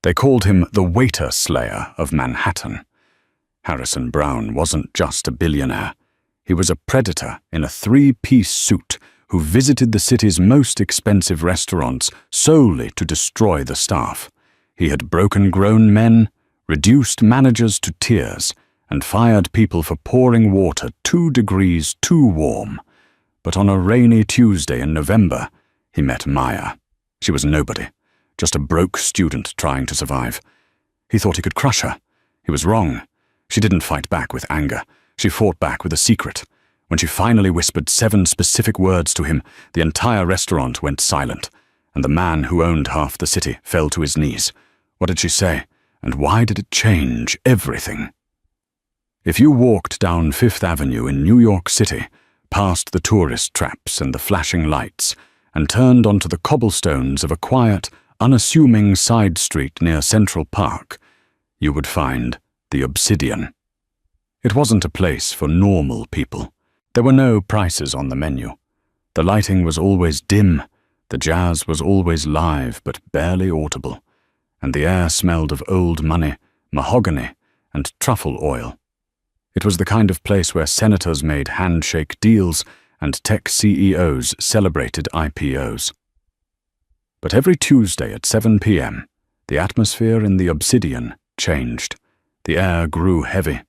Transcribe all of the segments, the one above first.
They called him the Waiter Slayer of Manhattan. Harrison Brown wasn't just a billionaire. He was a predator in a three-piece suit who visited the city's most expensive restaurants solely to destroy the staff. He had broken grown men, reduced managers to tears, and fired people for pouring water 2 degrees too warm. But on a rainy Tuesday in November, he met Maya. She was nobody, just a broke student trying to survive. He thought he could crush her. He was wrong. She didn't fight back with anger. She fought back with a secret. When she finally whispered 7 specific words to him, the entire restaurant went silent, and the man who owned half the city fell to his knees. What did she say, and why did it change everything? If you walked down Fifth Avenue in New York City, past the tourist traps and the flashing lights, and turned onto the cobblestones of a quiet, unassuming side street near Central Park, you would find the Obsidian. It wasn't a place for normal people. There were no prices on the menu. The lighting was always dim, the jazz was always live but barely audible, and the air smelled of old money, mahogany, and truffle oil. It was the kind of place where senators made handshake deals and tech CEOs celebrated IPOs. But every Tuesday at 7 p.m., the atmosphere in the Obsidian changed. The air grew heavy.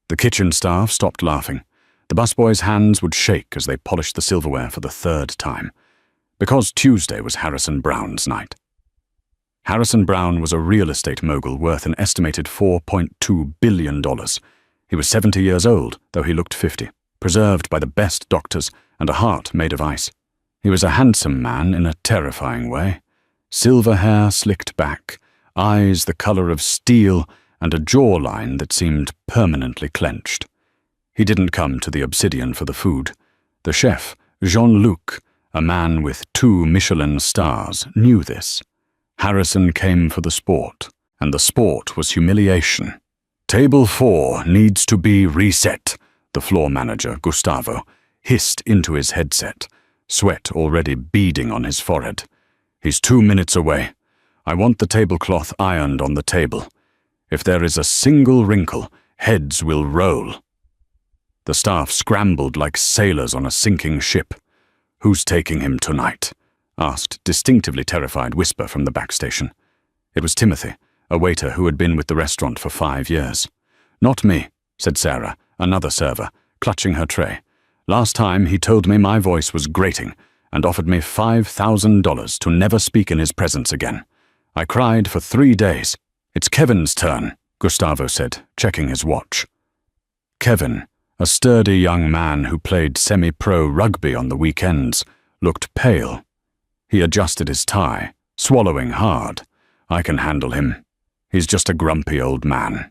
The kitchen staff stopped laughing. The busboys' hands would shake as they polished the silverware for the 3rd time, because Tuesday was Harrison Brown's night. Harrison Brown was a real estate mogul worth an estimated $4.2 billion. He was 70 years old, though he looked 50, preserved by the best doctors and a heart made of ice. He was a handsome man in a terrifying way. Silver hair slicked back, eyes the color of steel, and a jawline that seemed permanently clenched. He didn't come to the Obsidian for the food. The chef, Jean-Luc, a man with 2 Michelin stars, knew this. Harrison came for the sport, and the sport was humiliation. "Table 4 needs to be reset," the floor manager, Gustavo, hissed into his headset, sweat already beading on his forehead. "He's 2 minutes away. I want the tablecloth ironed on the table. If there is a single wrinkle, heads will roll." The staff scrambled like sailors on a sinking ship. "Who's taking him tonight?" asked distinctively terrified whisper from the back station. It was Timothy, a waiter who had been with the restaurant for 5 years. "Not me," said Sarah, another server, clutching her tray. "Last time he told me my voice was grating and offered me $5,000 to never speak in his presence again. I cried for 3 days. "It's Kevin's turn," Gustavo said, checking his watch. Kevin, a sturdy young man who played semi-pro rugby on the weekends, looked pale. He adjusted his tie, swallowing hard. "I can handle him. He's just a grumpy old man."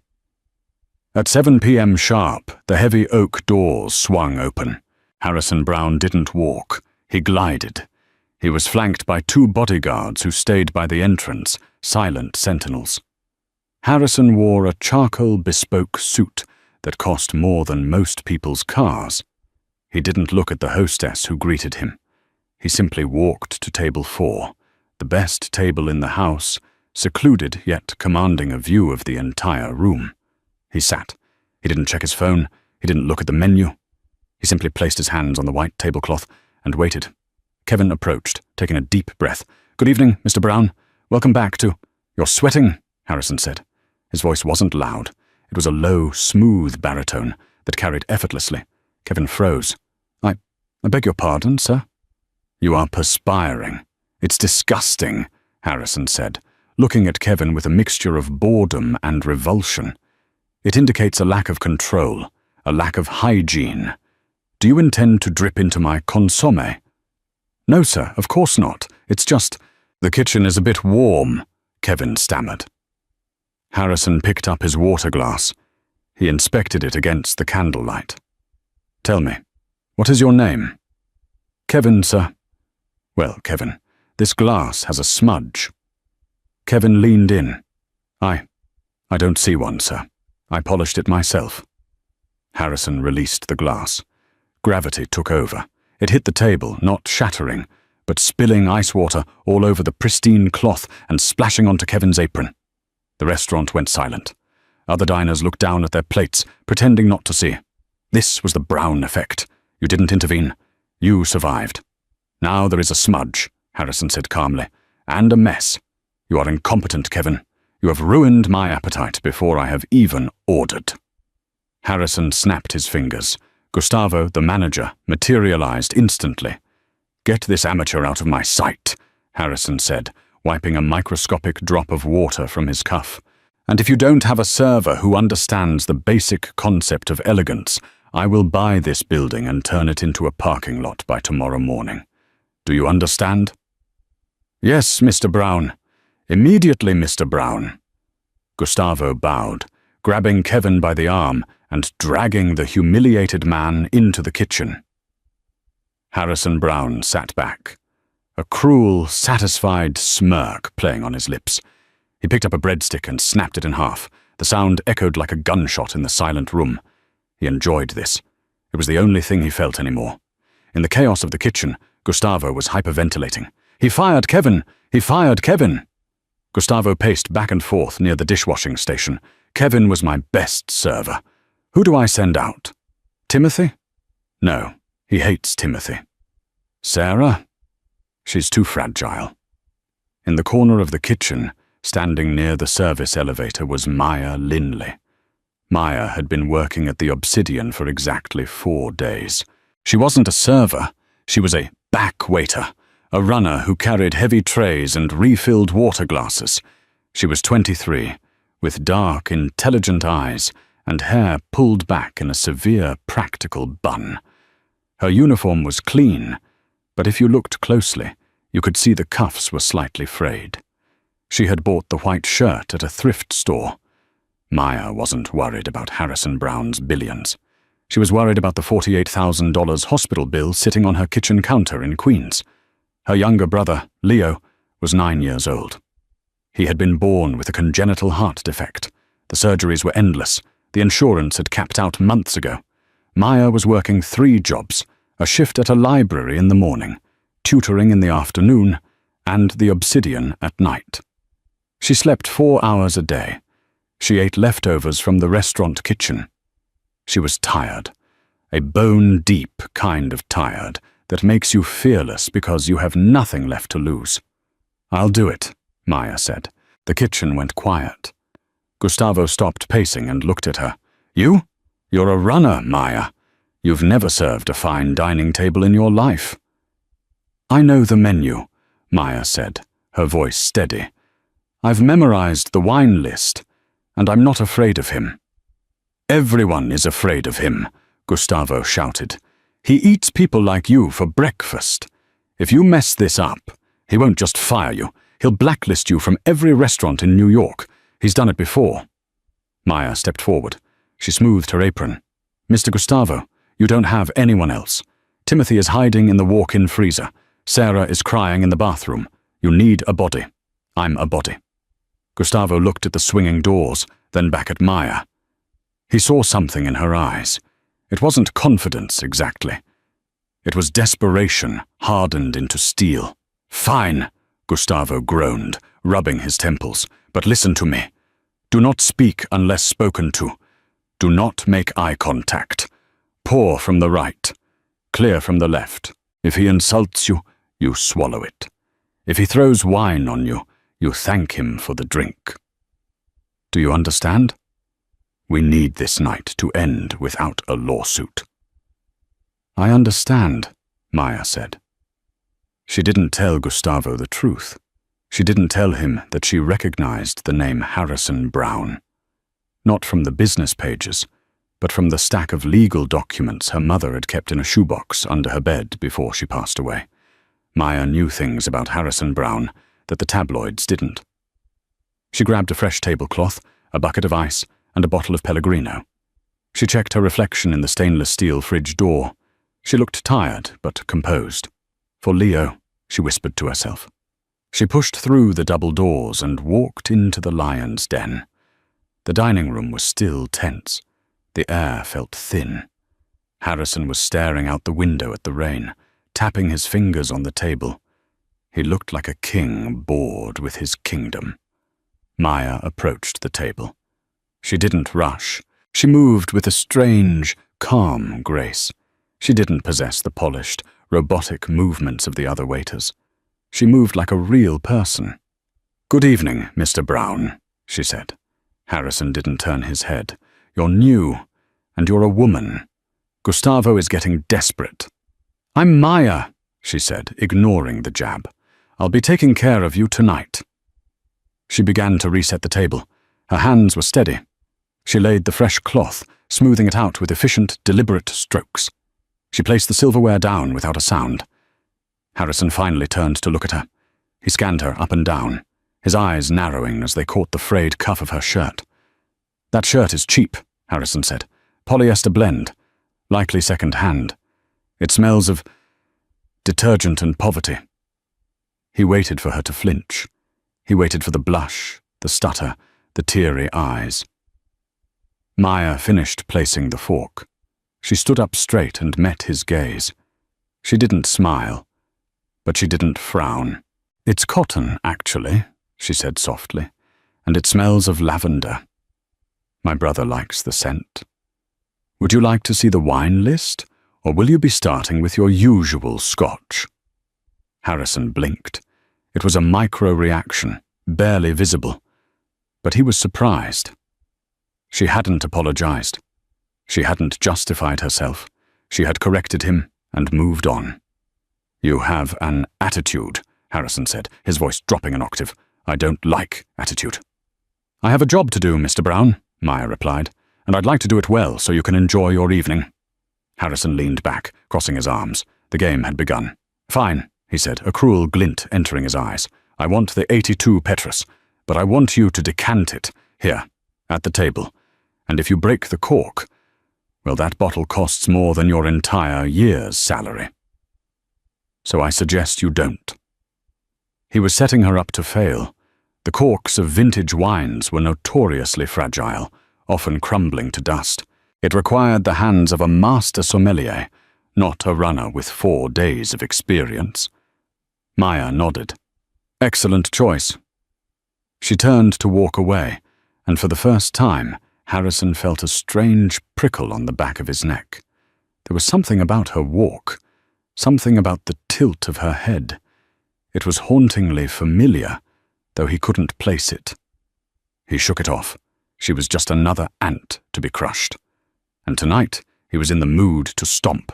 At 7 p.m. sharp, the heavy oak doors swung open. Harrison Brown didn't walk. He glided. He was flanked by 2 bodyguards who stayed by the entrance, silent sentinels. Harrison wore a charcoal bespoke suit that cost more than most people's cars. He didn't look at the hostess who greeted him. He simply walked to table 4, the best table in the house, secluded yet commanding a view of the entire room. He sat. He didn't check his phone. He didn't look at the menu. He simply placed his hands on the white tablecloth and waited. Kevin approached, taking a deep breath. "Good evening, Mr. Brown. Welcome back to—" "You're sweating," Harrison said. His voice wasn't loud. It was a low, smooth baritone that carried effortlessly. Kevin froze. I beg your pardon, sir?" "You are perspiring. It's disgusting," Harrison said, looking at Kevin with a mixture of boredom and revulsion. "It indicates a lack of control, a lack of hygiene. Do you intend to drip into my consommé?" "No, sir, of course not. It's just—" "The kitchen is a bit warm," Kevin stammered. Harrison picked up his water glass. He inspected it against the candlelight. "Tell me, what is your name?" "Kevin, sir." "Well, Kevin, this glass has a smudge." Kevin leaned in. I don't see one, sir. I polished it myself." Harrison released the glass. Gravity took over. It hit the table, not shattering, but spilling ice water all over the pristine cloth and splashing onto Kevin's apron. The restaurant went silent. Other diners looked down at their plates, pretending not to see. This was the Brown effect. You didn't intervene. You survived. Now there is a smudge, Harrison said calmly, and a mess. You are incompetent, Kevin. You have ruined my appetite before I have even ordered. Harrison snapped his fingers. Gustavo, the manager, materialized instantly. Get this amateur out of my sight, Harrison said, wiping a microscopic drop of water from his cuff. And if you don't have a server who understands the basic concept of elegance, I will buy this building and turn it into a parking lot by tomorrow morning. Do you understand? Yes, Mr. Brown. Immediately, Mr. Brown. Gustavo bowed, grabbing Kevin by the arm and dragging the humiliated man into the kitchen. Harrison Brown sat back, a cruel, satisfied smirk playing on his lips. He picked up a breadstick and snapped it in half. The sound echoed like a gunshot in the silent room. He enjoyed this. It was the only thing he felt anymore. In the chaos of the kitchen, Gustavo was hyperventilating. He fired Kevin! He fired Kevin! Gustavo paced back and forth near the dishwashing station. Kevin was my best server. Who do I send out? Timothy? No, he hates Timothy. Sarah? She's too fragile. In the corner of the kitchen, standing near the service elevator, was Maya Linley. Maya had been working at the Obsidian for exactly 4 days. She wasn't a server. She was a back waiter, a runner who carried heavy trays and refilled water glasses. She was 23, with dark, intelligent eyes and hair pulled back in a severe, practical bun. Her uniform was clean, but if you looked closely, you could see the cuffs were slightly frayed. She had bought the white shirt at a thrift store. Maya wasn't worried about Harrison Brown's billions. She was worried about the $48,000 hospital bill sitting on her kitchen counter in Queens. Her younger brother, Leo, was 9 years old. He had been born with a congenital heart defect. The surgeries were endless. The insurance had capped out months ago. Maya was working 3 jobs, a shift at a library in the morning, tutoring in the afternoon, and the Obsidian at night. She slept 4 hours a day. She ate leftovers from the restaurant kitchen. She was tired, a bone-deep kind of tired that makes you fearless because you have nothing left to lose. I'll do it, Maya said. The kitchen went quiet. Gustavo stopped pacing and looked at her. You? You're a runner, Maya. You've never served a fine dining table in your life. I know the menu, Maya said, her voice steady. I've memorized the wine list, and I'm not afraid of him. Everyone is afraid of him, Gustavo shouted. He eats people like you for breakfast. If you mess this up, he won't just fire you. He'll blacklist you from every restaurant in New York. He's done it before. Maya stepped forward. She smoothed her apron. Mr. Gustavo, you don't have anyone else. Timothy is hiding in the walk-in freezer. Sarah is crying in the bathroom. You need a body. I'm a body. Gustavo looked at the swinging doors, then back at Maya. He saw something in her eyes. It wasn't confidence, exactly. It was desperation hardened into steel. Fine, Gustavo groaned, rubbing his temples. But listen to me. Do not speak unless spoken to. Do not make eye contact. Pour from the right. Clear from the left. If he insults you, you swallow it. If he throws wine on you, you thank him for the drink. Do you understand? We need this night to end without a lawsuit. I understand, Maya said. She didn't tell Gustavo the truth. She didn't tell him that she recognized the name Harrison Brown. Not from the business pages, but from the stack of legal documents her mother had kept in a shoebox under her bed before she passed away. Maya knew things about Harrison Brown that the tabloids didn't. She grabbed a fresh tablecloth, a bucket of ice, and a bottle of Pellegrino. She checked her reflection in the stainless steel fridge door. She looked tired, but composed. For Leo, she whispered to herself. She pushed through the double doors and walked into the lion's den. The dining room was still tense. The air felt thin. Harrison was staring out the window at the rain, tapping his fingers on the table. He looked like a king bored with his kingdom. Maya approached the table. She didn't rush. She moved with a strange, calm grace. She didn't possess the polished, robotic movements of the other waiters. She moved like a real person. "Good evening, Mr. Brown," she said. Harrison didn't turn his head. "You're new, and you're a woman. Gustavo is getting desperate." "I'm Maya," she said, ignoring the jab. "I'll be taking care of you tonight." She began to reset the table. Her hands were steady. She laid the fresh cloth, smoothing it out with efficient, deliberate strokes. She placed the silverware down without a sound. Harrison finally turned to look at her. He scanned her up and down, his eyes narrowing as they caught the frayed cuff of her shirt. "That shirt is cheap," Harrison said. "Polyester blend, likely second-hand. It smells of detergent and poverty." He waited for her to flinch. He waited for the blush, the stutter, the teary eyes. Maya finished placing the fork. She stood up straight and met his gaze. She didn't smile, but she didn't frown. "It's cotton, actually," she said softly, "and it smells of lavender. My brother likes the scent. Would you like to see the wine list, or will you be starting with your usual scotch?" Harrison blinked. It was a micro-reaction, barely visible, but he was surprised. She hadn't apologized. She hadn't justified herself. She had corrected him and moved on. "You have an attitude," Harrison said, his voice dropping an octave. "I don't like attitude." "I have a job to do, Mr. Brown," Maya replied, "and I'd like to do it well so you can enjoy your evening." Harrison leaned back, crossing his arms. The game had begun. "Fine," he said, a cruel glint entering his eyes. "I want the 82 Petrus, but I want you to decant it, here, at the table. And if you break the cork, well, that bottle costs more than your entire year's salary. So I suggest you don't." He was setting her up to fail. The corks of vintage wines were notoriously fragile, often crumbling to dust. It required the hands of a master sommelier, not a runner with 4 days of experience. Maya nodded. "Excellent choice." She turned to walk away, and for the first time, Harrison felt a strange prickle on the back of his neck. There was something about her walk, something about the tilt of her head. It was hauntingly familiar, though he couldn't place it. He shook it off. She was just another ant to be crushed. And tonight, he was in the mood to stomp.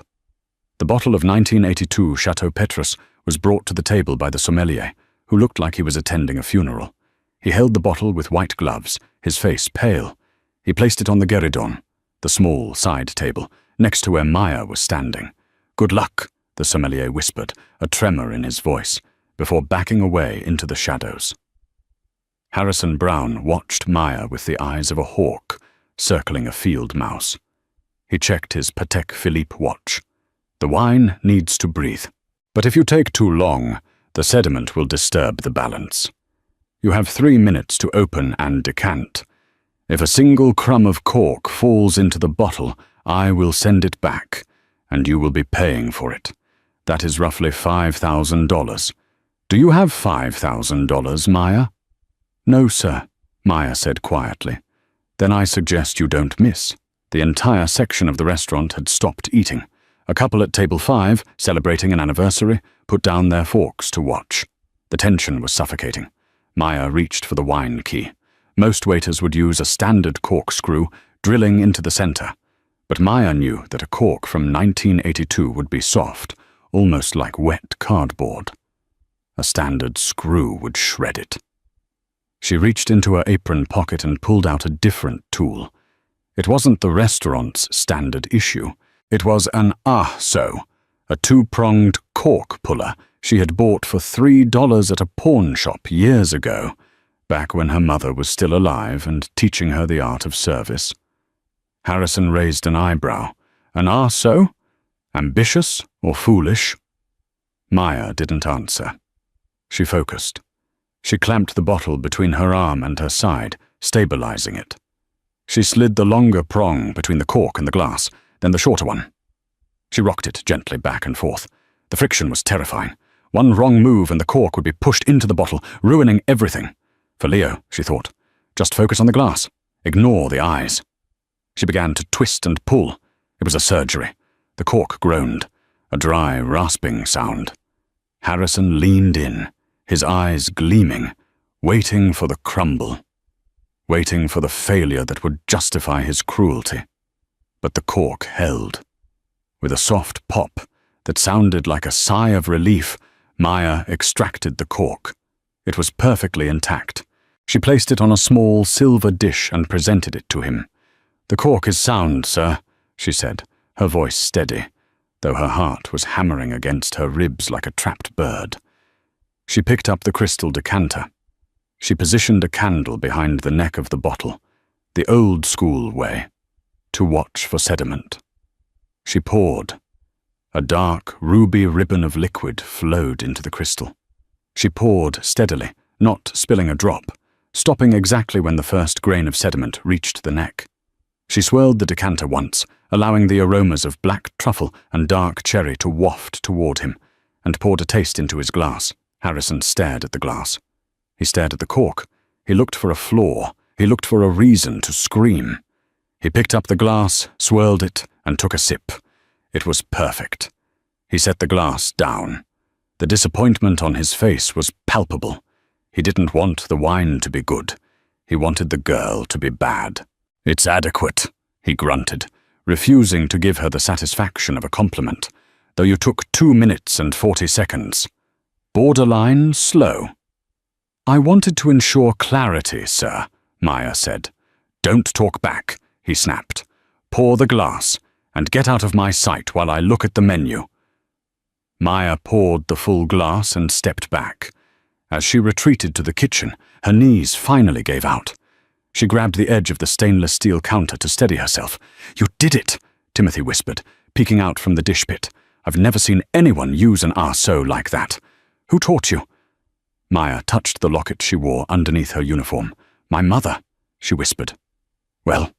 The bottle of 1982 Chateau Petrus was brought to the table by the sommelier, who looked like he was attending a funeral. He held the bottle with white gloves, his face pale. He placed it on the gueridon, the small side table, next to where Maya was standing. "Good luck," the sommelier whispered, a tremor in his voice, before backing away into the shadows. Harrison Brown watched Maya with the eyes of a hawk, circling a field mouse. He checked his Patek Philippe watch. "The wine needs to breathe. But if you take too long, the sediment will disturb the balance. You have 3 minutes to open and decant. If a single crumb of cork falls into the bottle, I will send it back, and you will be paying for it. That is roughly $5,000. Do you have $5,000, Maya?" "No, sir," Maya said quietly. "Then I suggest you don't miss." The entire section of the restaurant had stopped eating. A couple at table 5, celebrating an anniversary, put down their forks to watch. The tension was suffocating. Maya reached for the wine key. Most waiters would use a standard corkscrew, drilling into the center. But Maya knew that a cork from 1982 would be soft, almost like wet cardboard. A standard screw would shred it. She reached into her apron pocket and pulled out a different tool. It wasn't the restaurant's standard issue. It was an so, a 2-pronged cork puller she had bought for $3 at a pawn shop years ago, back when her mother was still alive and teaching her the art of service. Harrison raised an eyebrow. An so? Ambitious or foolish? Maya didn't answer. She focused. She clamped the bottle between her arm and her side, stabilizing it. She slid the longer prong between the cork and the glass, then the shorter one. She rocked it gently back and forth. The friction was terrifying. One wrong move and the cork would be pushed into the bottle, ruining everything. For Leo, she thought. Just focus on the glass. Ignore the eyes. She began to twist and pull. It was a surgery. The cork groaned, a dry, rasping sound. Harrison leaned in, his eyes gleaming, waiting for the crumble, waiting for the failure that would justify his cruelty. But the cork held. With a soft pop that sounded like a sigh of relief, Maya extracted the cork. It was perfectly intact. She placed it on a small silver dish and presented it to him. "The cork is sound, sir," she said, her voice steady, though her heart was hammering against her ribs like a trapped bird. She picked up the crystal decanter. She positioned a candle behind the neck of the bottle, the old-school way, to watch for sediment. She poured. A dark, ruby ribbon of liquid flowed into the crystal. She poured steadily, not spilling a drop, stopping exactly when the first grain of sediment reached the neck. She swirled the decanter once, allowing the aromas of black truffle and dark cherry to waft toward him, and poured a taste into his glass. Harrison stared at the glass. He stared at the cork. He looked for a flaw. He looked for a reason to scream. He picked up the glass, swirled it, and took a sip. It was perfect. He set the glass down. The disappointment on his face was palpable. He didn't want the wine to be good. He wanted the girl to be bad. "It's adequate," he grunted, refusing to give her the satisfaction of a compliment, "though you took 2 minutes and 40 seconds. Borderline slow." "I wanted to ensure clarity, sir," Maya said. "Don't talk back," he snapped. "Pour the glass, and get out of my sight while I look at the menu." Maya poured the full glass and stepped back. As she retreated to the kitchen, her knees finally gave out. She grabbed the edge of the stainless steel counter to steady herself. "You did it," Timothy whispered, peeking out from the dish pit. "I've never seen anyone use an arseau like that. Who taught you?" Maya touched the locket she wore underneath her uniform. "My mother," she whispered. "Well,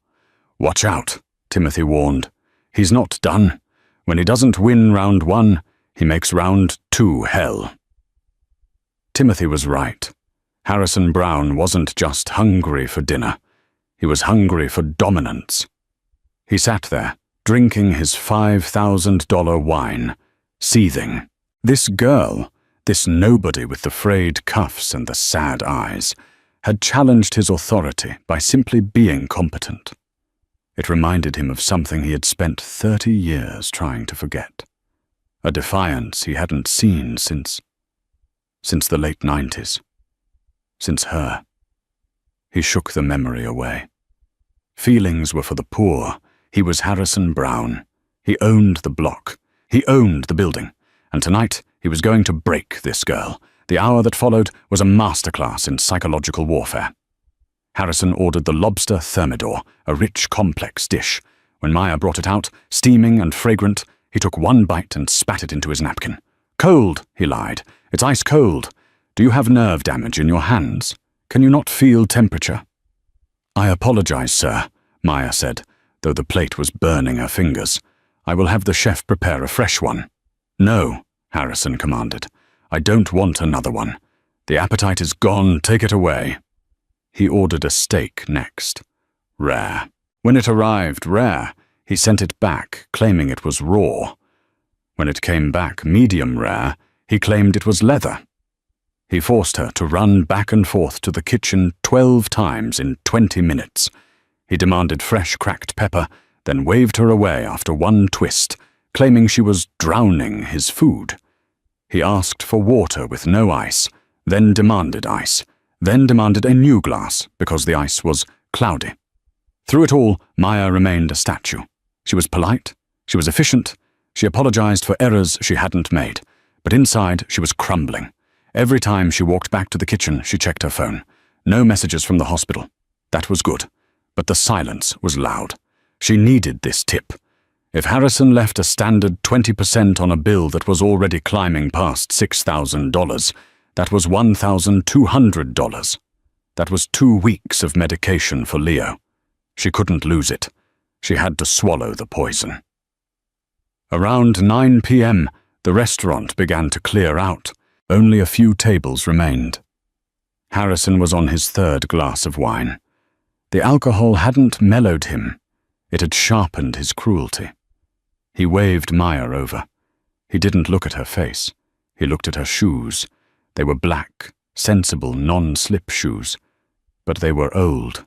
watch out," Timothy warned. "He's not done. When he doesn't win round 1, he makes round 2 hell." Timothy was right. Harrison Brown wasn't just hungry for dinner. He was hungry for dominance. He sat there, drinking his $5,000 wine, seething. This girl, this nobody with the frayed cuffs and the sad eyes, had challenged his authority by simply being competent. It reminded him of something he had spent 30 years trying to forget. A defiance he hadn't seen since the late 90s. Since her. He shook the memory away. Feelings were for the poor. He was Harrison Brown. He owned the block. He owned the building. And tonight, he was going to break this girl. The hour that followed was a masterclass in psychological warfare. Harrison ordered the lobster thermidor, a rich, complex dish. When Maya brought it out, steaming and fragrant, he took one bite and spat it into his napkin. "Cold," he lied. "It's ice cold. Do you have nerve damage in your hands? Can you not feel temperature?" "I apologize, sir," Maya said, though the plate was burning her fingers. "I will have the chef prepare a fresh one." "No," Harrison commanded. "I don't want another one. The appetite is gone. Take it away." He ordered a steak next. Rare. When it arrived rare, he sent it back, claiming it was raw. When it came back medium rare, he claimed it was leather. He forced her to run back and forth to the kitchen 12 times in 20 minutes. He demanded fresh cracked pepper, then waved her away after one twist, claiming she was drowning his food. He asked for water with no ice, then demanded ice, then demanded a new glass because the ice was cloudy. Through it all, Maya remained a statue. She was polite, she was efficient, she apologized for errors she hadn't made, but inside she was crumbling. Every time she walked back to the kitchen, she checked her phone. No messages from the hospital. That was good, but the silence was loud. She needed this tip. If Harrison left a standard 20% on a bill that was already climbing past $6,000, that was $1,200. That was 2 weeks of medication for Leo. She couldn't lose it. She had to swallow the poison. Around 9 p.m., the restaurant began to clear out. Only a few tables remained. Harrison was on his third glass of wine. The alcohol hadn't mellowed him. It had sharpened his cruelty. He waved Maya over. He didn't look at her face. He looked at her shoes. They were black, sensible, non-slip shoes. But they were old.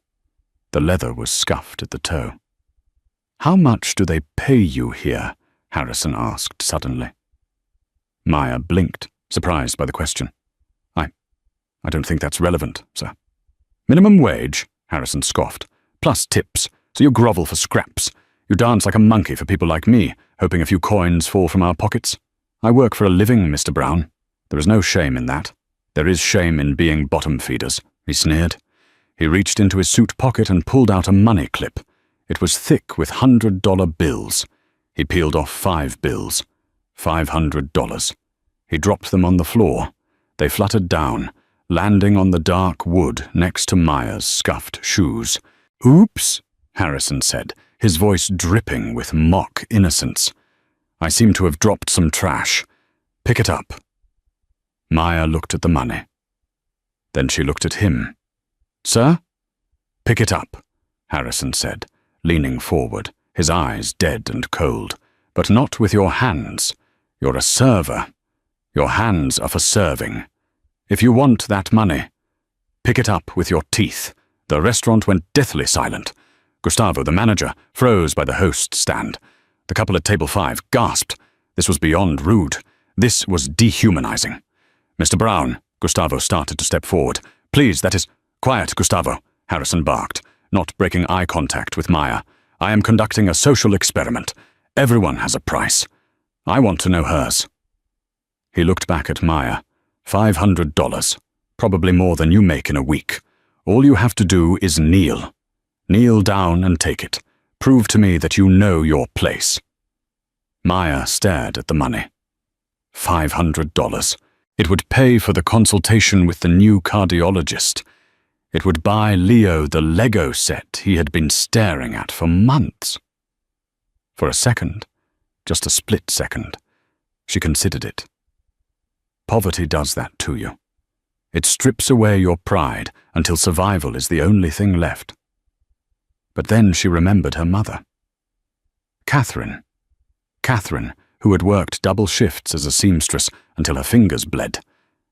The leather was scuffed at the toe. "How much do they pay you here?" Harrison asked suddenly. Maya blinked, surprised by the question. I don't think that's relevant, sir." "Minimum wage?" Harrison scoffed. "Plus tips, so you grovel for scraps. You dance like a monkey for people like me, hoping a few coins fall from our pockets. I work for a living, Mr. Brown. There is no shame in that. There is shame in being bottom feeders," he sneered. He reached into his suit pocket and pulled out a money clip. It was thick with $100 bills. He peeled off 5 bills. $500. He dropped them on the floor. They fluttered down, landing on the dark wood next to Maya's scuffed shoes. "Oops," Harrison said, his voice dripping with mock innocence. "I seem to have dropped some trash. Pick it up." Maya looked at the money. Then she looked at him. "Sir?" "Pick it up," Harrison said, leaning forward, his eyes dead and cold. "But not with your hands. You're a server. Your hands are for serving. If you want that money, pick it up with your teeth." The restaurant went deathly silent. Gustavo, the manager, froze by the host stand. The couple at table 5 gasped. This was beyond rude. This was dehumanizing. "Mr. Brown," Gustavo started to step forward. "Please, that is—" "Quiet, Gustavo," Harrison barked, not breaking eye contact with Maya. "I am conducting a social experiment. Everyone has a price. I want to know hers." He looked back at Maya. $500. Probably more than you make in a week. All you have to do is kneel. Kneel down and take it. Prove to me that you know your place." Maya stared at the money. $500. It would pay for the consultation with the new cardiologist. It would buy Leo the Lego set he had been staring at for months. For a second, just a split second, she considered it. Poverty does that to you. It strips away your pride until survival is the only thing left. But then she remembered her mother. Catherine, who had worked double shifts as a seamstress until her fingers bled.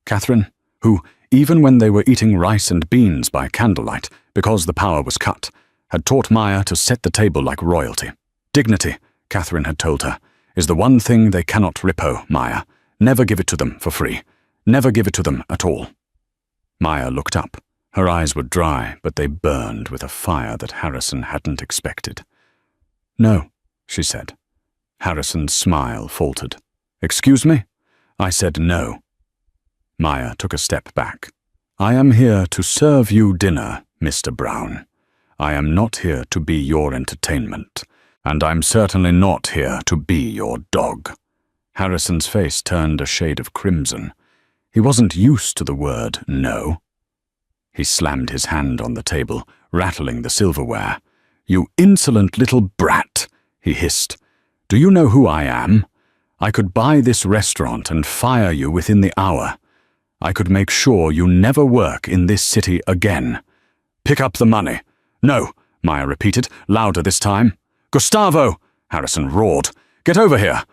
Catherine, who, even when they were eating rice and beans by candlelight because the power was cut, had taught Maya to set the table like royalty. "Dignity," Catherine had told her, "is the one thing they cannot repo, Maya. Never give it to them for free. Never give it to them at all." Maya looked up. Her eyes were dry, but they burned with a fire that Harrison hadn't expected. "No," she said. Harrison's smile faltered. "Excuse me?" "I said no." Maya took a step back. "I am here to serve you dinner, Mr. Brown. I am not here to be your entertainment, and I'm certainly not here to be your dog." Harrison's face turned a shade of crimson. He wasn't used to the word no. He slammed his hand on the table, rattling the silverware. "You insolent little brat," he hissed. "Do you know who I am? I could buy this restaurant and fire you within the hour. I could make sure you never work in this city again. Pick up the money." "No," Maya repeated, louder this time. "Gustavo!" Harrison roared. "Get over here!"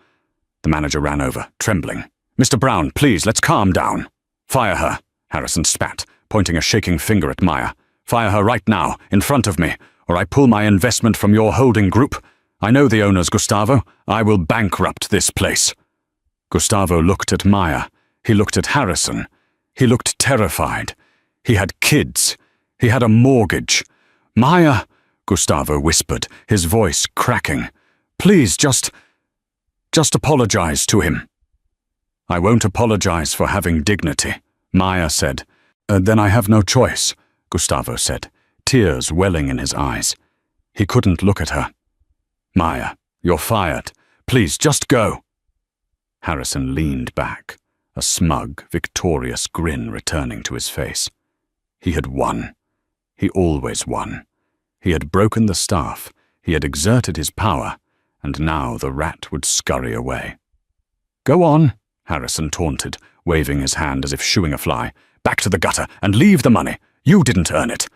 The manager ran over, trembling. "Mr. Brown, please, let's calm down." "Fire her," Harrison spat, pointing a shaking finger at Maya. "Fire her right now, in front of me, or I pull my investment from your holding group. I know the owners, Gustavo. I will bankrupt this place." Gustavo looked at Maya. He looked at Harrison. He looked terrified. He had kids. He had a mortgage. "Maya," Gustavo whispered, his voice cracking. "Please, just apologize to him." "I won't apologize for having dignity," Maya said. Then I have no choice," Gustavo said, tears welling in his eyes. He couldn't look at her. "Maya, you're fired. Please, just go." Harrison leaned back, a smug, victorious grin returning to his face. He had won. He always won. He had broken the staff. He had exerted his power. And now the rat would scurry away. "Go on," Harrison taunted, waving his hand as if shooing a fly. Back to the gutter and leave the money. You didn't earn it."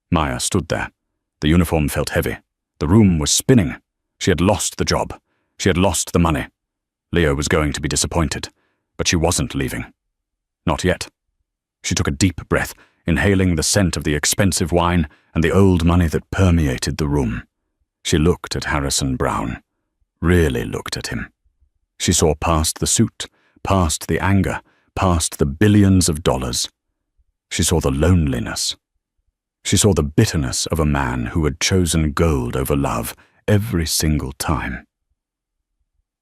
Maya stood there. The uniform felt heavy. The room was spinning. She had lost the job. She had lost the money. Leo was going to be disappointed, but she wasn't leaving. Not yet. She took a deep breath, inhaling the scent of the expensive wine and the old money that permeated the room. She looked at Harrison Brown. Really looked at him. She saw past the suit, past the anger, past the billions of dollars. She saw the loneliness. She saw the bitterness of a man who had chosen gold over love every single time.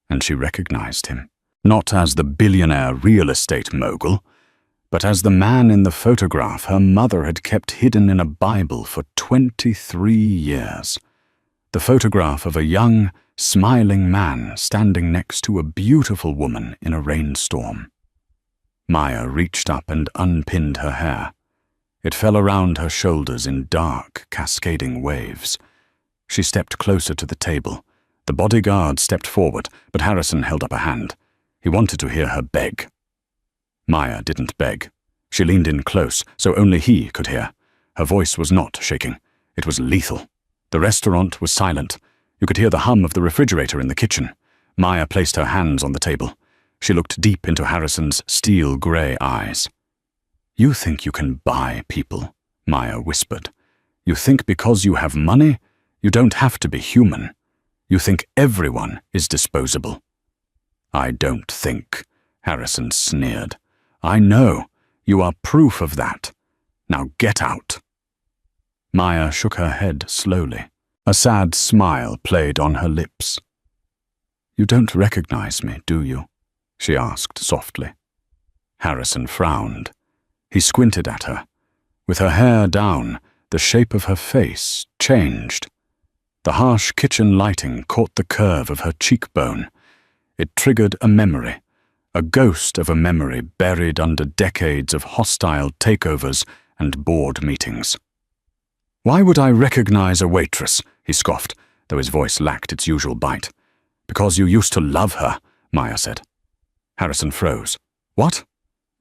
And she recognized him, not as the billionaire real estate mogul, but as the man in the photograph her mother had kept hidden in a Bible for 23 years. The photograph of a young, smiling man standing next to a beautiful woman in a rainstorm. Maya reached up and unpinned her hair. It fell around her shoulders in dark, cascading waves. She stepped closer to the table. The bodyguard stepped forward, but Harrison held up a hand. He wanted to hear her beg. Maya didn't beg. She leaned in close, so only he could hear. Her voice was not shaking. It was lethal. The restaurant was silent. You could hear the hum of the refrigerator in the kitchen. Maya placed her hands on the table. She looked deep into Harrison's steel-gray eyes. "You think you can buy people," Maya whispered. "You think because you have money, you don't have to be human. You think everyone is disposable." "I don't think," Harrison sneered. "I know. You are proof of that. Now get out." Maya shook her head slowly. A sad smile played on her lips. "You don't recognize me, do you?" she asked softly. Harrison frowned. He squinted at her. With her hair down, the shape of her face changed. The harsh kitchen lighting caught the curve of her cheekbone. It triggered a memory, a ghost of a memory buried under decades of hostile takeovers and board meetings. "Why would I recognize a waitress?" he scoffed, though his voice lacked its usual bite. "Because you used to love her," Maya said. Harrison froze. "What?"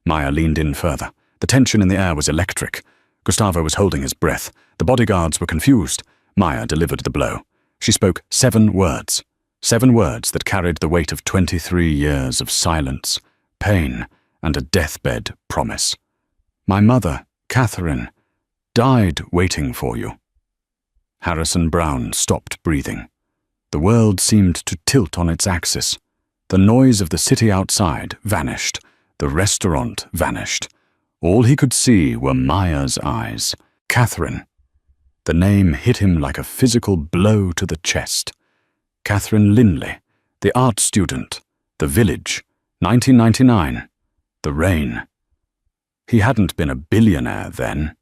Maya leaned in further. The tension in the air was electric. Gustavo was holding his breath. The bodyguards were confused. Maya delivered the blow. She spoke 7 words. 7 words that carried the weight of 23 years of silence, pain, and a deathbed promise. "My mother, Catherine, died waiting for you." Harrison Brown stopped breathing. The world seemed to tilt on its axis. The noise of the city outside vanished. The restaurant vanished. All he could see were Maya's eyes. Catherine. The name hit him like a physical blow to the chest. Catherine Linley, the art student, the village, 1999, the rain. He hadn't been a billionaire then.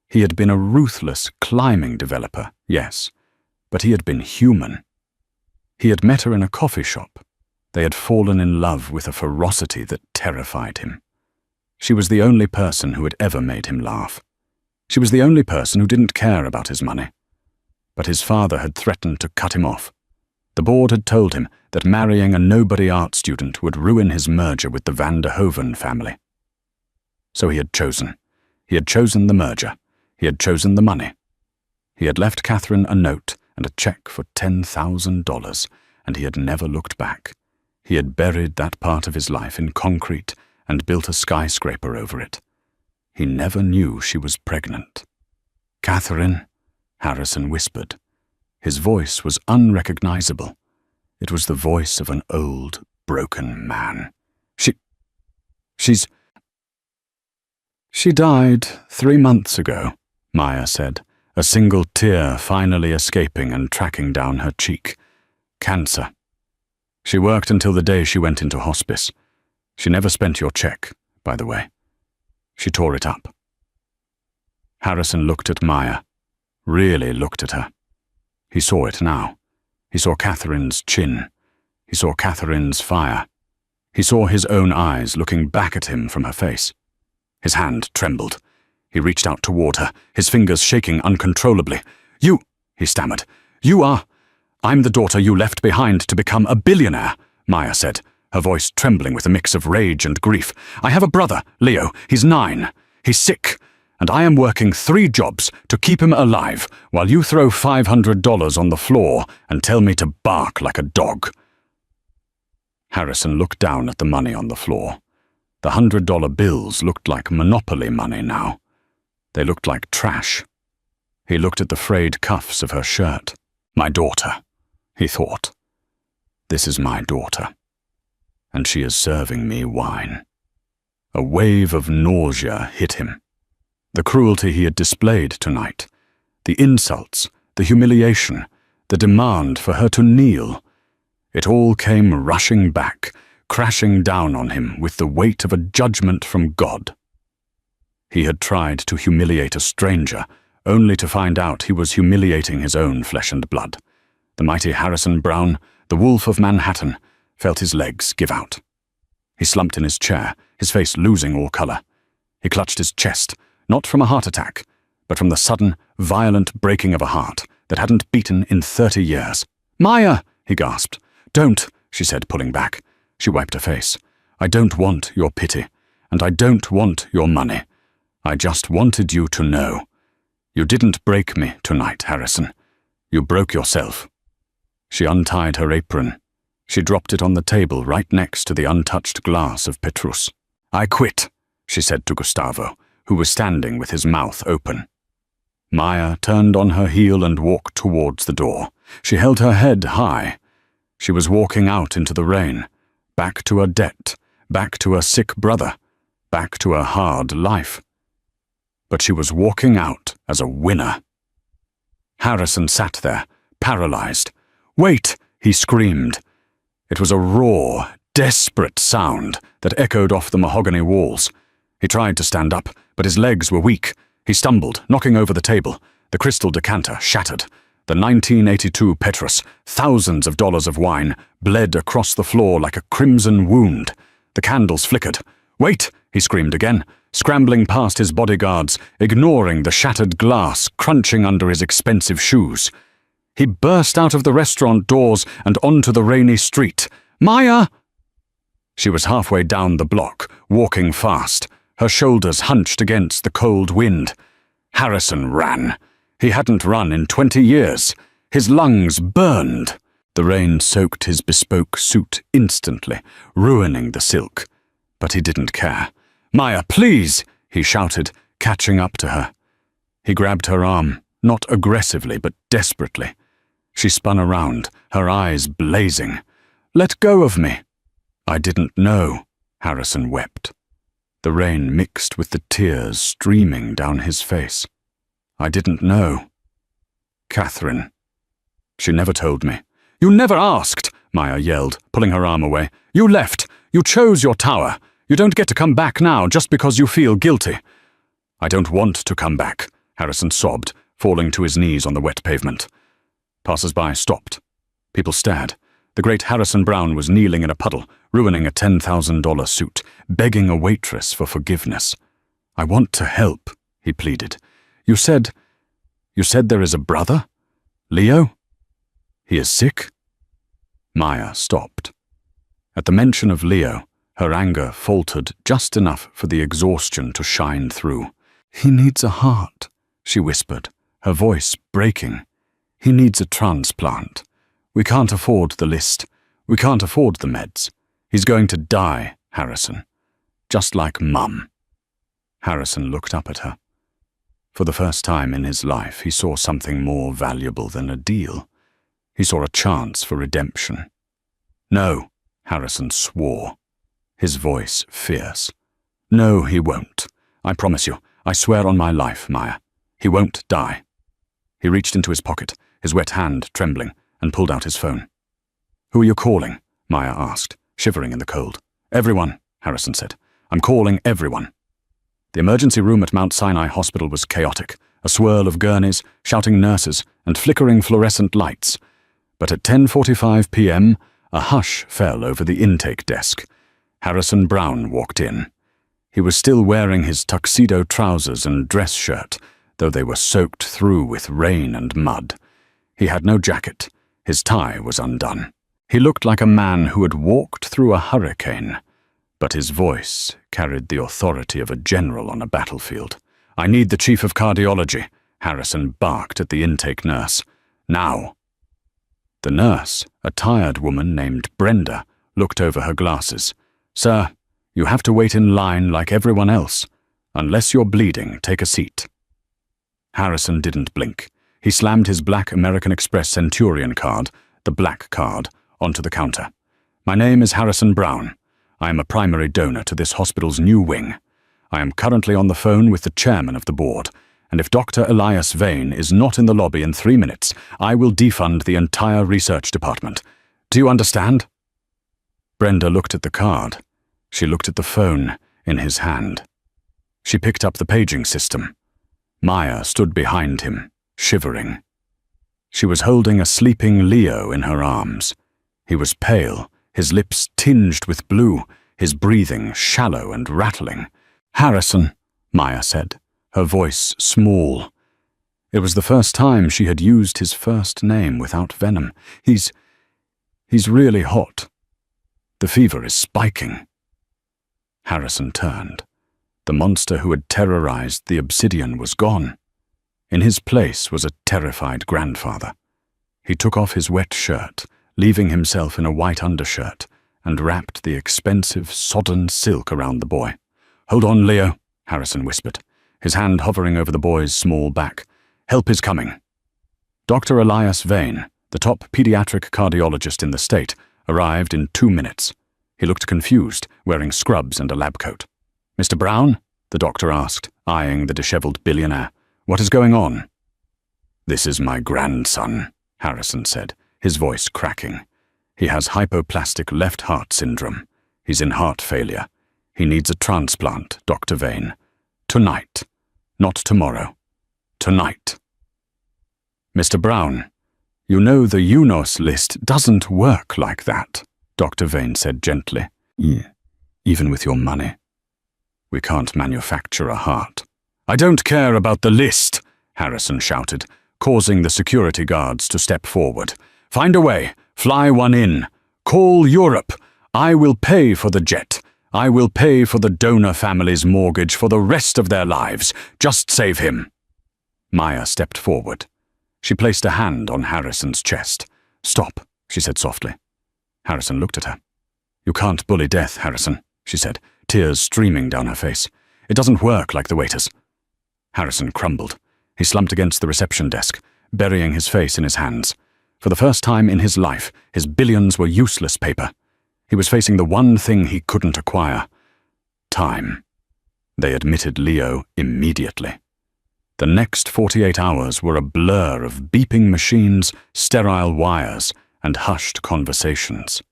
He had been a ruthless climbing developer, yes, but he had been human. He had met her in a coffee shop. They had fallen in love with a ferocity that terrified him. She was the only person who had ever made him laugh. She was the only person who didn't care about his money. But his father had threatened to cut him off. The board had told him that marrying a nobody art student would ruin his merger with the Van der Hoeven family. So he had chosen. He had chosen the merger. He had chosen the money. He had left Catherine a note and a check for $10,000, and he had never looked back. He had buried that part of his life in concrete and built a skyscraper over it. He never knew she was pregnant. "Catherine," Harrison whispered. His voice was unrecognizable. It was the voice of an old, broken man. She died 3 months ago," Maya said, a single tear finally escaping and tracking down her cheek. "Cancer. She worked until the day she went into hospice. She never spent your check, by the way. She tore it up." Harrison looked at Maya, really looked at her. He saw it now. He saw Catherine's chin. He saw Catherine's fire. He saw his own eyes looking back at him from her face. His hand trembled. He reached out toward her, his fingers shaking uncontrollably. "You," he stammered. "You are—" "I'm the daughter you left behind to become a billionaire," Maya said, her voice trembling with a mix of rage and grief. "I have a brother, Leo. He's 9. He's sick, and I am working 3 jobs to keep him alive while you throw $500 on the floor and tell me to bark like a dog." Harrison looked down at the money on the floor. The $100 bills looked like Monopoly money now. They looked like trash. He looked at the frayed cuffs of her shirt. "My daughter," he thought. "This is my daughter. And she is serving me wine." A wave of nausea hit him. The cruelty he had displayed tonight, the insults, the humiliation, the demand for her to kneel. It all came rushing back, crashing down on him with the weight of a judgment from God. He had tried to humiliate a stranger, only to find out he was humiliating his own flesh and blood. The mighty Harrison Brown, the Wolf of Manhattan, felt his legs give out. He slumped in his chair, his face losing all color. He clutched his chest, not from a heart attack, but from the sudden, violent breaking of a heart that hadn't beaten in 30 years. "Maya!" he gasped. "Don't," she said, pulling back. She wiped her face. "I don't want your pity, and I don't want your money. I just wanted you to know. You didn't break me tonight, Harrison. You broke yourself." She untied her apron. She dropped it on the table right next to the untouched glass of Petrus. "I quit," she said to Gustavo, who was standing with his mouth open. Maya turned on her heel and walked towards the door. She held her head high. She was walking out into the rain, back to her debt, back to her sick brother, back to her hard life. But she was walking out as a winner. Harrison sat there, paralyzed. "Wait!" he screamed. It was a raw, desperate sound that echoed off the mahogany walls. He tried to stand up, but his legs were weak. He stumbled, knocking over the table. The crystal decanter shattered. The 1982 Petrus, thousands of dollars of wine, bled across the floor like a crimson wound. The candles flickered. "Wait!" he screamed again, scrambling past his bodyguards, ignoring the shattered glass crunching under his expensive shoes. He burst out of the restaurant doors and onto the rainy street. "Maya!" She was halfway down the block, walking fast, her shoulders hunched against the cold wind. Harrison ran. He hadn't run in 20 years. His lungs burned. The rain soaked his bespoke suit instantly, ruining the silk. But he didn't care. "Maya, please!" he shouted, catching up to her. He grabbed her arm, not aggressively but desperately. She spun around, her eyes blazing. "Let go of me." "I didn't know," Harrison wept. The rain mixed with the tears streaming down his face. "I didn't know." "Catherine." "She never told me." "You never asked," Maya yelled, pulling her arm away. "You left. You chose your tower. You don't get to come back now just because you feel guilty." "I don't want to come back," Harrison sobbed, falling to his knees on the wet pavement. Passers-by stopped. People stared. The great Harrison Brown was kneeling in a puddle, ruining a $10,000 suit, begging a waitress for forgiveness. "I want to help," he pleaded. You said there is a brother? Leo? He is sick?" Maya stopped. At the mention of Leo, her anger faltered just enough for the exhaustion to shine through. "He needs a heart," she whispered, her voice breaking. "He needs a transplant. We can't afford the list. We can't afford the meds. He's going to die, Harrison. Just like Mum." Harrison looked up at her. For the first time in his life, he saw something more valuable than a deal. He saw a chance for redemption. "No," Harrison swore, his voice fierce. "No, he won't. I promise you. I swear on my life, Maya. He won't die." He reached into his pocket, his wet hand trembling, and pulled out his phone. "Who are you calling?" Maya asked, shivering in the cold. "Everyone," Harrison said. "I'm calling everyone." The emergency room at Mount Sinai Hospital was chaotic, a swirl of gurneys, shouting nurses, and flickering fluorescent lights. But at 10:45 p.m., a hush fell over the intake desk. Harrison Brown walked in. He was still wearing his tuxedo trousers and dress shirt, though they were soaked through with rain and mud. He had no jacket. His tie was undone. He looked like a man who had walked through a hurricane, but his voice carried the authority of a general on a battlefield. "I need the chief of cardiology," Harrison barked at the intake nurse. "Now." The nurse, a tired woman named Brenda, looked over her glasses. "Sir, you have to wait in line like everyone else. Unless you're bleeding, take a seat." Harrison didn't blink. He slammed his black American Express Centurion card, the black card, onto the counter. "My name is Harrison Brown. I am a primary donor to this hospital's new wing. I am currently on the phone with the chairman of the board, and if Dr. Elias Vane is not in the lobby in 3 minutes, I will defund the entire research department. Do you understand?" Brenda looked at the card. She looked at the phone in his hand. She picked up the paging system. Maya stood behind him, shivering. She was holding a sleeping Leo in her arms. He was pale, his lips tinged with blue, his breathing shallow and rattling. "Harrison," Maya said, her voice small. It was the first time she had used his first name without venom. He's really hot. The fever is spiking." Harrison turned. The monster who had terrorized the obsidian was gone. In his place was a terrified grandfather. He took off his wet shirt, leaving himself in a white undershirt, and wrapped the expensive, sodden silk around the boy. "Hold on, Leo," Harrison whispered, his hand hovering over the boy's small back. "Help is coming." Dr. Elias Vane, the top pediatric cardiologist in the state, arrived in 2 minutes. He looked confused, wearing scrubs and a lab coat. "Mr. Brown?" the doctor asked, eyeing the disheveled billionaire. "What is going on?" "This is my grandson," Harrison said, his voice cracking. "He has hypoplastic left heart syndrome. He's in heart failure. He needs a transplant, Dr. Vane. Tonight. Not tomorrow. Tonight." "Mr. Brown, you know the UNOS list doesn't work like that," Dr. Vane said gently. "Even with your money. We can't manufacture a heart." "I don't care about the list," Harrison shouted, causing the security guards to step forward. "Find a way. Fly one in. Call Europe. I will pay for the jet. I will pay for the donor family's mortgage for the rest of their lives. Just save him." Maya stepped forward. She placed a hand on Harrison's chest. "Stop," she said softly. Harrison looked at her. "You can't bully death, Harrison," she said, tears streaming down her face. "It doesn't work like the waiters." Harrison crumbled. He slumped against the reception desk, burying his face in his hands. For the first time in his life, his billions were useless paper. He was facing the one thing he couldn't acquire: time. They admitted Leo immediately. The next 48 hours were a blur of beeping machines, sterile wires, and hushed conversations.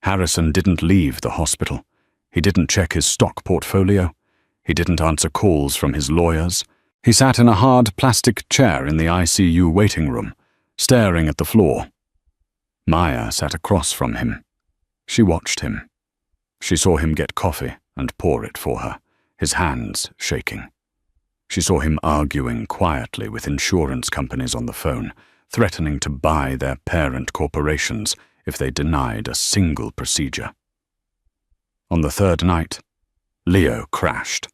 Harrison didn't leave the hospital. He didn't check his stock portfolio. He didn't answer calls from his lawyers. He sat in a hard plastic chair in the ICU waiting room, staring at the floor. Maya sat across from him. She watched him. She saw him get coffee and pour it for her, his hands shaking. She saw him arguing quietly with insurance companies on the phone, threatening to buy their parent corporations if they denied a single procedure. On the third night, Leo crashed.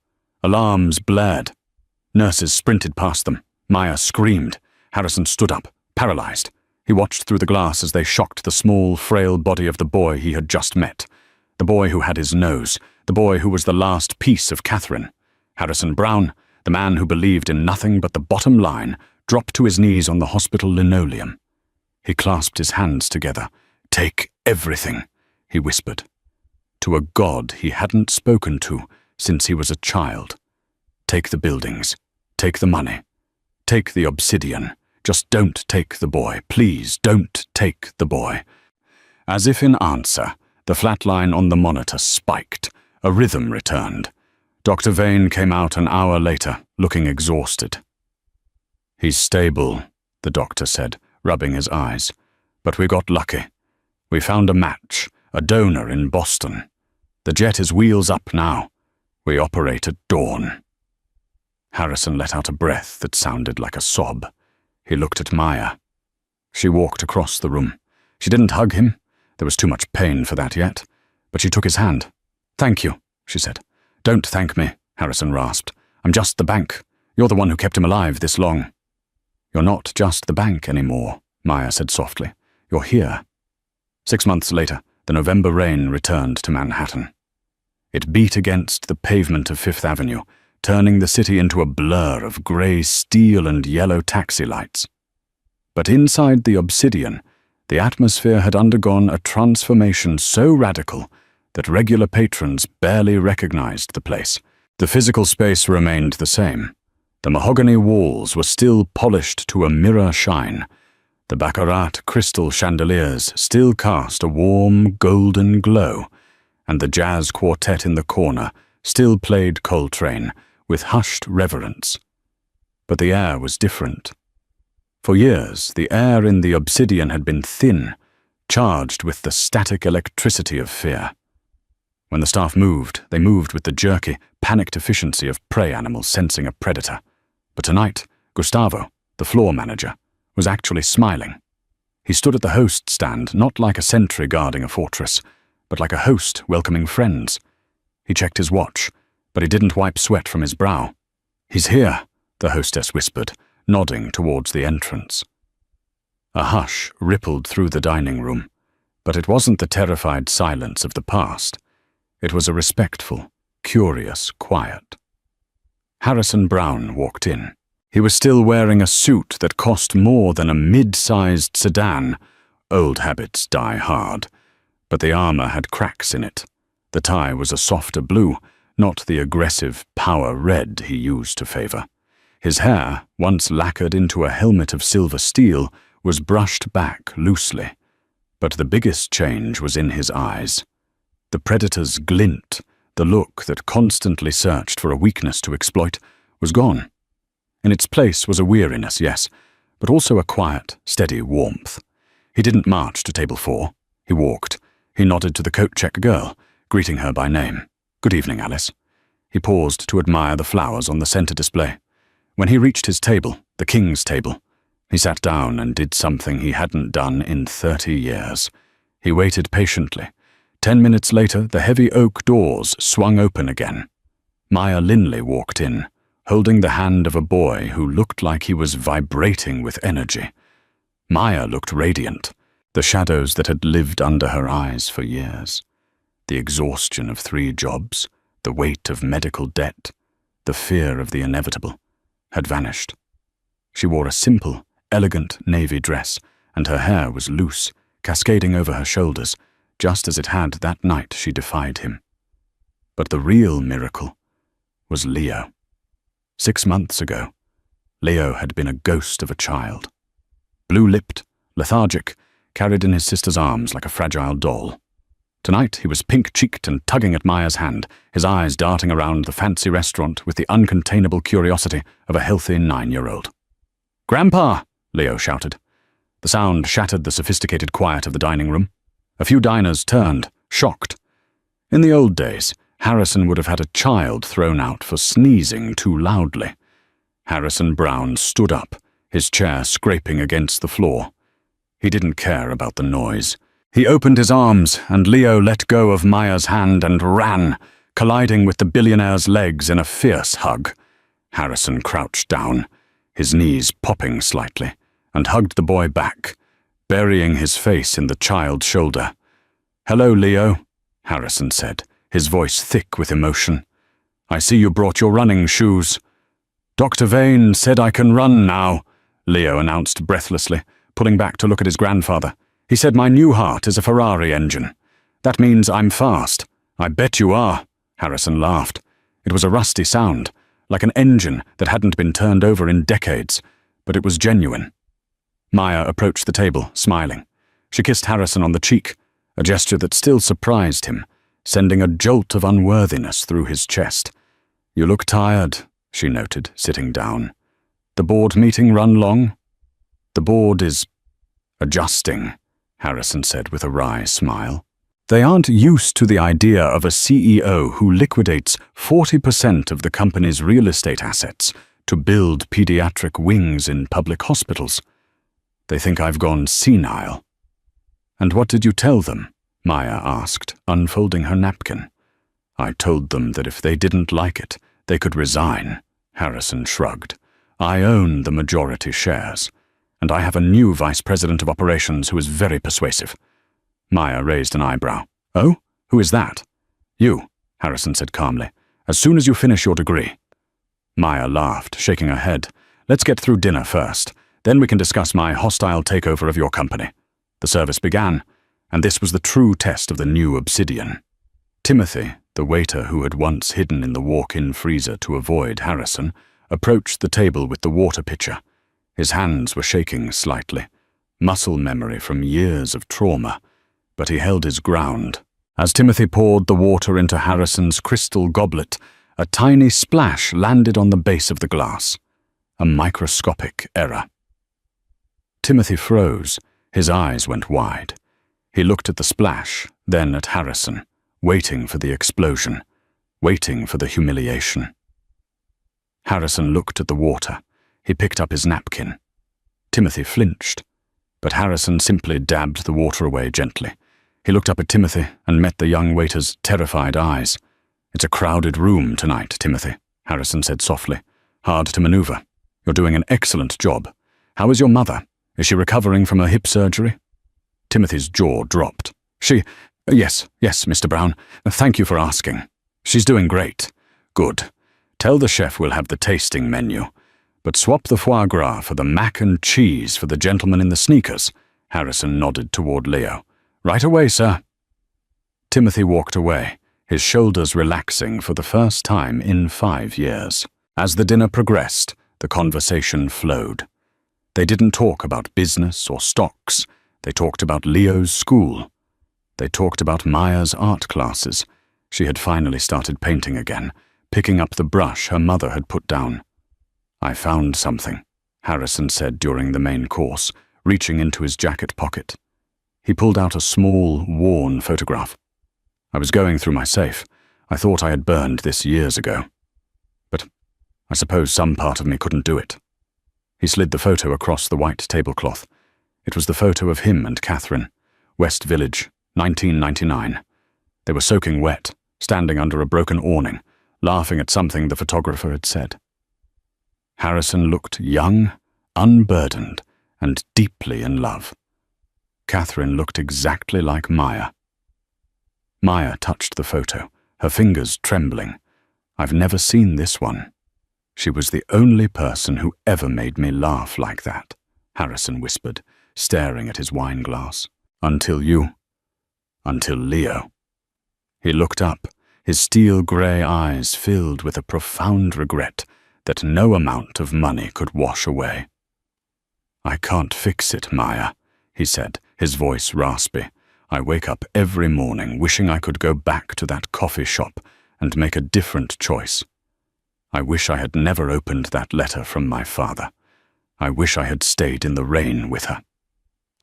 Alarms blared. Nurses sprinted past them. Maya screamed. Harrison stood up, paralyzed. He watched through the glass as they shocked the small, frail body of the boy he had just met. The boy who had his nose. The boy who was the last piece of Catherine. Harrison Brown, the man who believed in nothing but the bottom line, dropped to his knees on the hospital linoleum. He clasped his hands together. "Take everything," he whispered. To a god he hadn't spoken to since he was a child. "Take the buildings. Take the money. Take the obsidian. Just don't take the boy. Please don't take the boy." As if in answer, the flat line on the monitor spiked. A rhythm returned. Dr. Vane came out an hour later, looking exhausted. "He's stable," the doctor said, rubbing his eyes. "But we got lucky. We found a match, a donor in Boston. The jet is wheels up now. We operate at dawn." Harrison let out a breath that sounded like a sob. He looked at Maya. She walked across the room. She didn't hug him. There was too much pain for that yet, but she took his hand. "Thank you," she said. "Don't thank me," Harrison rasped. "I'm just the bank. You're the one who kept him alive this long." "You're not just the bank anymore," Maya said softly. "You're here." 6 months later, the November rain returned to Manhattan. It beat against the pavement of Fifth Avenue, turning the city into a blur of grey steel and yellow taxi lights. But inside the Obsidian, the atmosphere had undergone a transformation so radical that regular patrons barely recognized the place. The physical space remained the same. The mahogany walls were still polished to a mirror shine. The baccarat crystal chandeliers still cast a warm, golden glow, and the jazz quartet in the corner still played Coltrane with hushed reverence. But the air was different. For years, the air in the Obsidian had been thin, charged with the static electricity of fear. When the staff moved, they moved with the jerky, panicked efficiency of prey animals sensing a predator. But tonight, Gustavo, the floor manager, was actually smiling. He stood at the host stand, not like a sentry guarding a fortress, but like a host welcoming friends. He checked his watch, but he didn't wipe sweat from his brow. "He's here," the hostess whispered, nodding towards the entrance. A hush rippled through the dining room, but it wasn't the terrified silence of the past. It was a respectful, curious quiet. Harrison Brown walked in. He was still wearing a suit that cost more than a mid-sized sedan. Old habits die hard, but the armor had cracks in it. The tie was a softer blue, not the aggressive power red he used to favor. His hair, once lacquered into a helmet of silver steel, was brushed back loosely. But the biggest change was in his eyes. The predator's glint, the look that constantly searched for a weakness to exploit, was gone. In its place was a weariness, yes, but also a quiet, steady warmth. He didn't march to table 4. He walked. He nodded to the coat-check girl, greeting her by name. "Good evening, Alice." He paused to admire the flowers on the center display. When he reached his table, the king's table, he sat down and did something he hadn't done in 30 years. He waited patiently. 10 minutes later, the heavy oak doors swung open again. Maya Linley walked in, holding the hand of a boy who looked like he was vibrating with energy. Maya looked radiant, the shadows that had lived under her eyes for years. The exhaustion of 3 jobs, the weight of medical debt, the fear of the inevitable, had vanished. She wore a simple, elegant navy dress, and her hair was loose, cascading over her shoulders, just as it had that night she defied him. But the real miracle was Leo. 6 months ago, Leo had been a ghost of a child. Blue-lipped, lethargic, carried in his sister's arms like a fragile doll. Tonight he was pink-cheeked and tugging at Maya's hand, his eyes darting around the fancy restaurant with the uncontainable curiosity of a healthy 9-year-old. "Grandpa!" Leo shouted. The sound shattered the sophisticated quiet of the dining room. A few diners turned, shocked. In the old days, Harrison would have had a child thrown out for sneezing too loudly. Harrison Brown stood up, his chair scraping against the floor. He didn't care about the noise. He opened his arms, and Leo let go of Maya's hand and ran, colliding with the billionaire's legs in a fierce hug. Harrison crouched down, his knees popping slightly, and hugged the boy back, burying his face in the child's shoulder. "Hello, Leo," Harrison said, his voice thick with emotion. "I see you brought your running shoes." "Dr. Vane said I can run now," Leo announced breathlessly, pulling back to look at his grandfather. "He said my new heart is a Ferrari engine. That means I'm fast." "I bet you are," Harrison laughed. It was a rusty sound, like an engine that hadn't been turned over in decades, but it was genuine. Maya approached the table, smiling. She kissed Harrison on the cheek, a gesture that still surprised him, sending a jolt of unworthiness through his chest. "You look tired," she noted, sitting down. "The board meeting run long?" "The board is adjusting," Harrison said with a wry smile. "They aren't used to the idea of a CEO who liquidates 40% of the company's real estate assets to build pediatric wings in public hospitals. They think I've gone senile." "And what did you tell them?" Maya asked, unfolding her napkin. "I told them that if they didn't like it, they could resign," Harrison shrugged. "I own the majority shares, and I have a new vice president of operations who is very persuasive." Maya raised an eyebrow. "Oh? Who is that?" "You," Harrison said calmly, "as soon as you finish your degree." Maya laughed, shaking her head. "Let's get through dinner first. Then we can discuss my hostile takeover of your company." The service began, and this was the true test of the new obsidian. Timothy, the waiter who had once hidden in the walk-in freezer to avoid Harrison, approached the table with the water pitcher. His hands were shaking slightly, muscle memory from years of trauma, but he held his ground. As Timothy poured the water into Harrison's crystal goblet, a tiny splash landed on the base of the glass. A microscopic error. Timothy froze. His eyes went wide. He looked at the splash, then at Harrison, waiting for the explosion, waiting for the humiliation. Harrison looked at the water. He picked up his napkin. Timothy flinched, but Harrison simply dabbed the water away gently. He looked up at Timothy and met the young waiter's terrified eyes. "It's a crowded room tonight, Timothy," Harrison said softly. "Hard to maneuver. You're doing an excellent job. How is your mother? Is she recovering from her hip surgery?" Timothy's jaw dropped. Yes, Mr. Brown. Thank you for asking. She's doing great." "Good. Tell the chef we'll have the tasting menu. But swap the foie gras for the mac and cheese for the gentleman in the sneakers." Harrison nodded toward Leo. "Right away, sir." Timothy walked away, his shoulders relaxing for the first time in 5 years. As the dinner progressed, the conversation flowed. They didn't talk about business or stocks. They talked about Leo's school. They talked about Maya's art classes. She had finally started painting again, picking up the brush her mother had put down. "I found something," Harrison said during the main course, reaching into his jacket pocket. He pulled out a small, worn photograph. "I was going through my safe. I thought I had burned this years ago. But I suppose some part of me couldn't do it." He slid the photo across the white tablecloth. It was the photo of him and Catherine, West Village, 1999. They were soaking wet, standing under a broken awning, laughing at something the photographer had said. Harrison looked young, unburdened, and deeply in love. Catherine looked exactly like Maya. Maya touched the photo, her fingers trembling. "I've never seen this one. She was the only person who ever made me laugh like that," Harrison whispered, staring at his wine glass. Until Leo." He looked up, his steel-grey eyes filled with a profound regret that no amount of money could wash away. "I can't fix it, Maya," he said, his voice raspy. "I wake up every morning wishing I could go back to that coffee shop and make a different choice. I wish I had never opened that letter from my father. I wish I had stayed in the rain with her."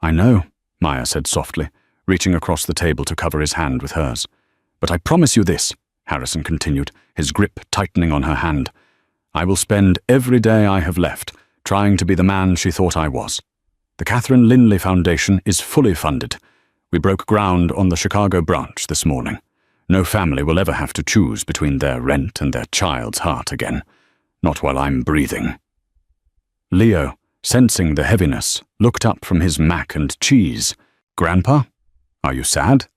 "I know," Maya said softly, reaching across the table to cover his hand with hers. "But I promise you this," Harrison continued, his grip tightening on her hand. "I will spend every day I have left trying to be the man she thought I was. The Catherine Linley Foundation is fully funded. We broke ground on the Chicago branch this morning. No family will ever have to choose between their rent and their child's heart again. Not while I'm breathing." Leo, sensing the heaviness, looked up from his mac and cheese. "Grandpa, are you sad?"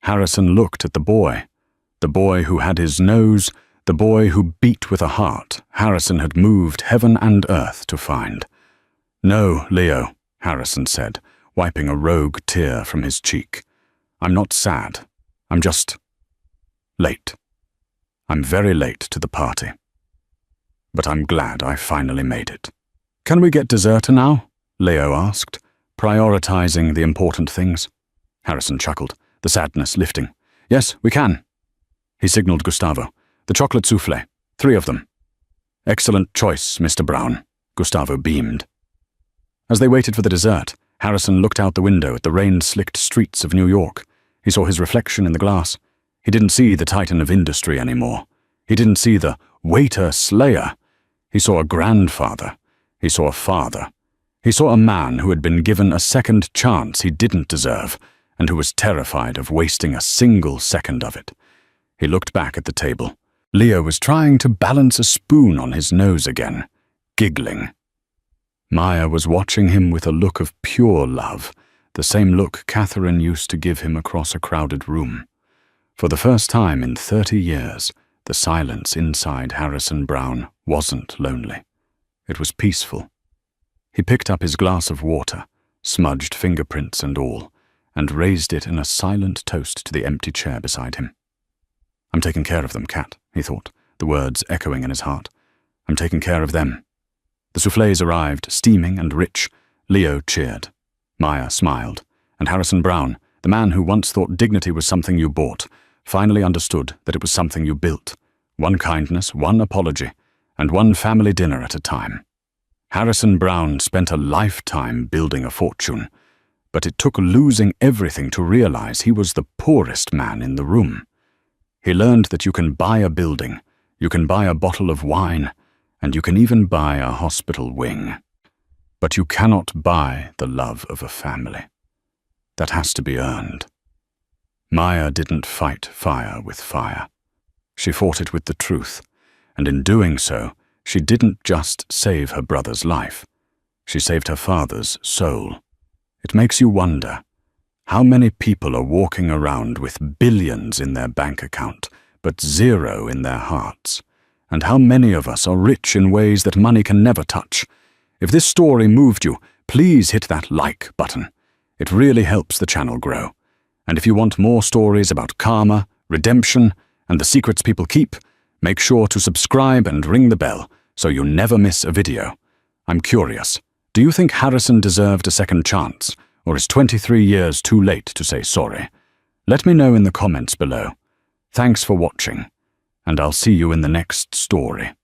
Harrison looked at the boy who had his nose, the boy who beat with a heart Harrison had moved heaven and earth to find. "No, Leo," Harrison said, wiping a rogue tear from his cheek. "I'm not sad. I'm just late. I'm very late to the party. But I'm glad I finally made it." "Can we get dessert now?" Leo asked, prioritizing the important things. Harrison chuckled, the sadness lifting. "Yes, we can." He signaled Gustavo. "The chocolate soufflé. 3 of them." "Excellent choice, Mr. Brown," Gustavo beamed. As they waited for the dessert, Harrison looked out the window at the rain-slicked streets of New York. He saw his reflection in the glass. He didn't see the titan of industry anymore. He didn't see the waiter slayer. He saw a grandfather. He saw a father. He saw a man who had been given a second chance he didn't deserve, and who was terrified of wasting a single second of it. He looked back at the table. Leo was trying to balance a spoon on his nose again, giggling. Maya was watching him with a look of pure love, the same look Catherine used to give him across a crowded room. For the first time in 30 years, the silence inside Harrison Brown wasn't lonely. It was peaceful. He picked up his glass of water, smudged fingerprints and all, and raised it in a silent toast to the empty chair beside him. "I'm taking care of them, Cat," he thought, the words echoing in his heart. "I'm taking care of them." The soufflés arrived, steaming and rich. Leo cheered. Maya smiled, and Harrison Brown, the man who once thought dignity was something you bought, finally understood that it was something you built. One kindness, one apology, and one family dinner at a time. Harrison Brown spent a lifetime building a fortune, but it took losing everything to realize he was the poorest man in the room. He learned that you can buy a building, you can buy a bottle of wine, and you can even buy a hospital wing. But you cannot buy the love of a family. That has to be earned. Maya didn't fight fire with fire. She fought it with the truth, and in doing so, she didn't just save her brother's life. She saved her father's soul. It makes you wonder, how many people are walking around with billions in their bank account, but zero in their hearts? And how many of us are rich in ways that money can never touch? If this story moved you, please hit that like button. It really helps the channel grow. And if you want more stories about karma, redemption, and the secrets people keep, make sure to subscribe and ring the bell so you never miss a video. I'm curious, do you think Harrison deserved a second chance, or is 23 years too late to say sorry? Let me know in the comments below. Thanks for watching, and I'll see you in the next story.